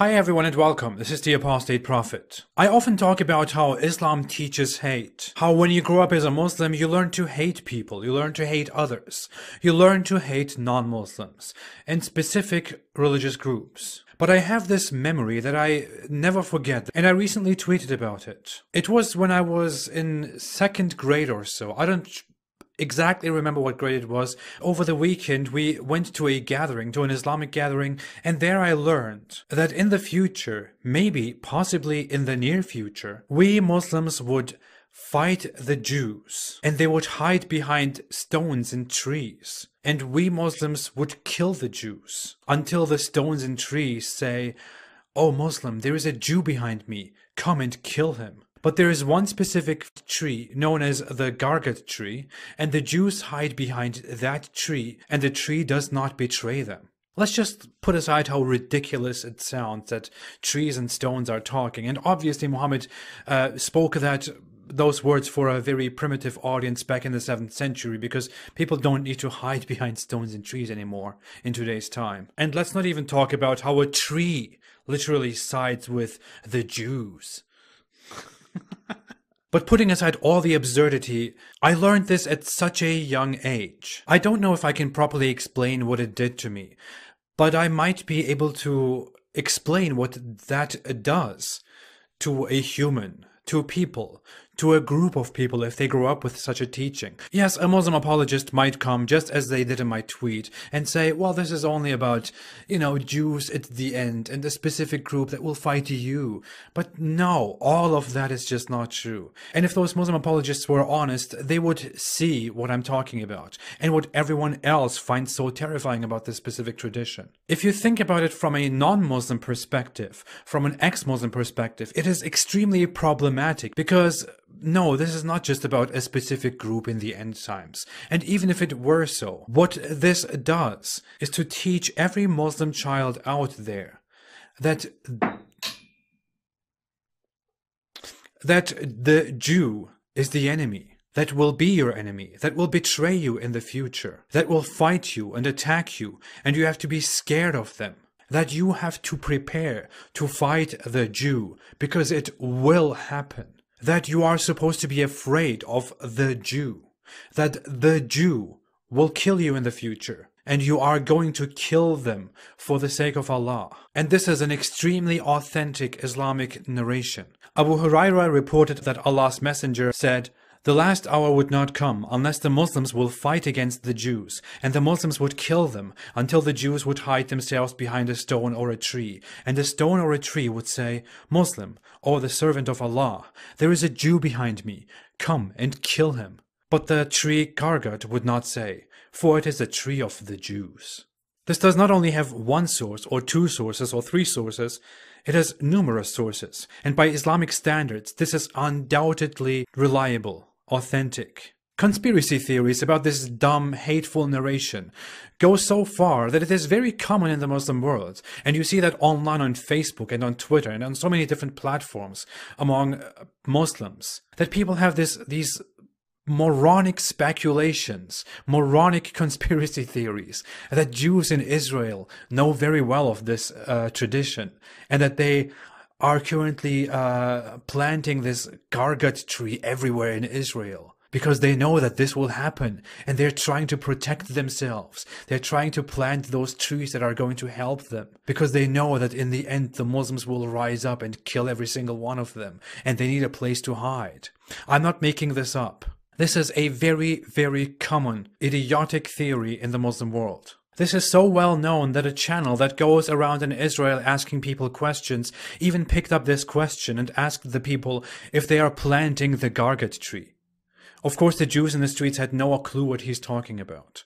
Hi everyone and welcome, this is the Apostate Prophet. I often talk about how Islam teaches hate. How when you grow up as a Muslim, you learn to hate people, you learn to hate others. You learn to hate non-Muslims and specific religious groups. But I have this memory that I never forget, and I recently tweeted about it. It was when I was in second grade or so. I don't exactly remember what grade it was. Over the weekend, we went to a gathering, to an Islamic gathering, and there I learned that in the future, maybe, possibly in the near future, we Muslims would fight the Jews, and they would hide behind stones and trees. And we Muslims would kill the Jews until the stones and trees say, "Oh Muslim, there is a Jew behind me, come and kill him." But there is one specific tree known as the Gargat tree, and the Jews hide behind that tree, and the tree does not betray them. Let's just put aside how ridiculous it sounds that trees and stones are talking. And obviously Muhammad spoke those words for a very primitive audience back in the 7th century, because people don't need to hide behind stones and trees anymore in today's time. And let's not even talk about how a tree literally sides with the Jews. But putting aside all the absurdity, I learned this at such a young age. I don't know if I can properly explain what it did to me, but I might be able to explain what that does to a human, to people, to a group of people if they grow up with such a teaching. Yes, a Muslim apologist might come, just as they did in my tweet, and say, well, this is only about, Jews at the end and a specific group that will fight you. But no, all of that is just not true. And if those Muslim apologists were honest, they would see what I'm talking about and what everyone else finds so terrifying about this specific tradition. If you think about it from a non-Muslim perspective, from an ex-Muslim perspective, it is extremely problematic because no, this is not just about a specific group in the end times. And even if it were so, what this does is to teach every Muslim child out there that the Jew is the enemy, that will be your enemy, that will betray you in the future, that will fight you and attack you, and you have to be scared of them. That you have to prepare to fight the Jew, because it will happen. That you are supposed to be afraid of the Jew, that the Jew will kill you in the future, and you are going to kill them for the sake of Allah. And this is an extremely authentic Islamic narration. Abu Hurairah reported that Allah's Messenger said, "The last hour would not come unless the Muslims will fight against the Jews, and the Muslims would kill them until the Jews would hide themselves behind a stone or a tree, and the stone or a tree would say, 'Muslim, or the servant of Allah, there is a Jew behind me, come and kill him.' But the tree Gargat would not say, for it is a tree of the Jews." This does not only have one source, or two sources, or three sources, it has numerous sources, and by Islamic standards, this is undoubtedly reliable. Authentic. Conspiracy theories about this dumb, hateful narration go so far that it is very common in the Muslim world, and you see that online on Facebook and on Twitter and on so many different platforms among Muslims, that people have these moronic speculations, moronic conspiracy theories, that Jews in Israel know very well of this tradition, and that they are currently planting this Gargat tree everywhere in Israel because they know that this will happen, and they're trying to protect themselves. They're trying to plant those trees that are going to help them because they know that in the end the Muslims will rise up and kill every single one of them, and they need a place to hide. I'm not making this up. This is a very, very common, idiotic theory in the Muslim world. This is so well known that a channel that goes around in Israel asking people questions even picked up this question and asked the people if they are planting the Gargat tree. Of course, the Jews in the streets had no clue what he's talking about.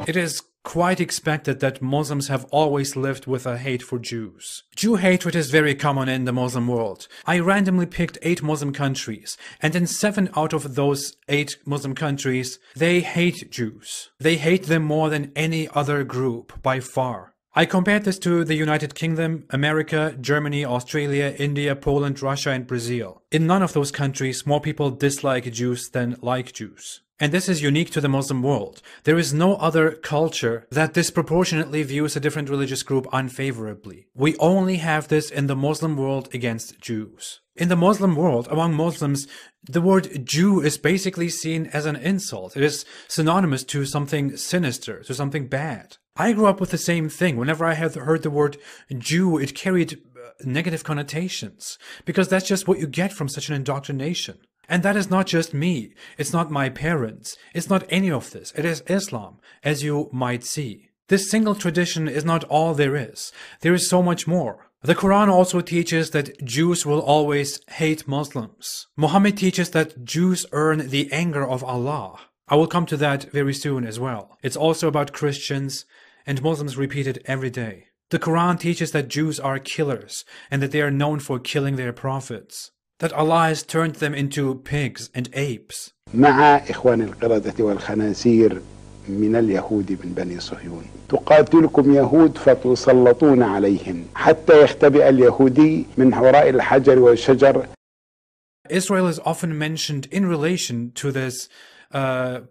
It is quite expected that Muslims have always lived with a hate for Jews. Jew hatred is very common in the Muslim world. I randomly picked 8 Muslim countries, and in 7 out of those 8 Muslim countries, they hate Jews. They hate them more than any other group, by far. I compared this to the United Kingdom, America, Germany, Australia, India, Poland, Russia, and Brazil. In none of those countries, more people dislike Jews than like Jews. And this is unique to the Muslim world. There is no other culture that disproportionately views a different religious group unfavorably. We only have this in the Muslim world against Jews. In the Muslim world, among Muslims, the word Jew is basically seen as an insult. It is synonymous to something sinister, to something bad. I grew up with the same thing. Whenever I had heard the word Jew, it carried negative connotations, because that's just what you get from such an indoctrination. And that is not just me. It's not my parents. It's not any of this. It is Islam, as you might see. This single tradition is not all there is. There is so much more. The Quran also teaches that Jews will always hate Muslims. Muhammad teaches that Jews earn the anger of Allah. I will come to that very soon as well. It's also about Christians, and Muslims repeat it every day. The Quran teaches that Jews are killers, and that they are known for killing their prophets. That Allah has turned them into pigs and apes. مع إخوان القردة والخنازير من اليهود من بني صهيون تقاتلكم يهود فتسلطون عليهم حتى يختبئ اليهودي من وراء الحجر والشجر. Israel is often mentioned in relation to this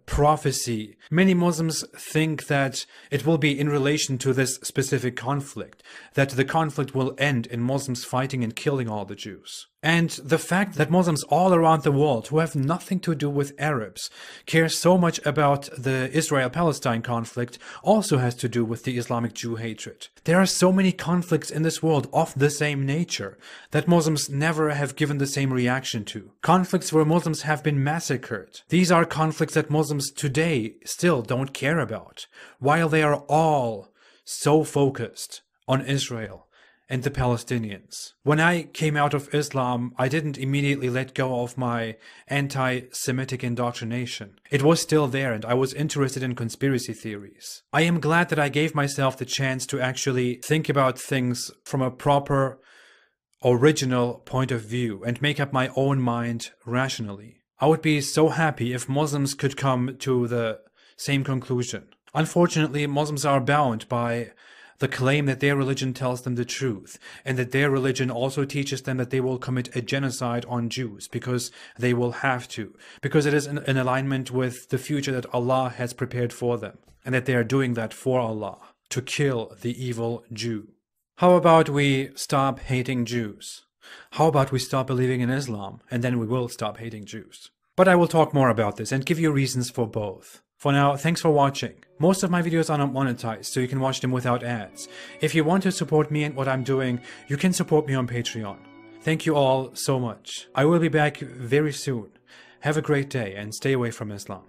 prophecy. Many Muslims think that it will be in relation to this specific conflict, that the conflict will end in Muslims fighting and killing all the Jews. And the fact that Muslims all around the world who have nothing to do with Arabs care so much about the Israel-Palestine conflict also has to do with the Islamic Jew hatred. There are so many conflicts in this world of the same nature that Muslims never have given the same reaction to. Conflicts where Muslims have been massacred. These are conflicts that Muslims today still don't care about, while they are all so focused on Israel and the Palestinians. When I came out of Islam, I didn't immediately let go of my anti-Semitic indoctrination. It was still there, and I was interested in conspiracy theories. I am glad that I gave myself the chance to actually think about things from a proper, original point of view and make up my own mind rationally. I would be so happy if Muslims could come to the same conclusion. Unfortunately, Muslims are bound by the claim that their religion tells them the truth, and that their religion also teaches them that they will commit a genocide on Jews because they will have to, because it is in alignment with the future that Allah has prepared for them, and that they are doing that for Allah, to kill the evil Jew. How about we stop hating Jews? How about we stop believing in Islam, and then we will stop hating Jews? But I will talk more about this and give you reasons for both. For now, thanks for watching. Most of my videos are not monetized, so you can watch them without ads. If you want to support me and what I'm doing, you can support me on Patreon. Thank you all so much. I will be back very soon. Have a great day and stay away from Islam.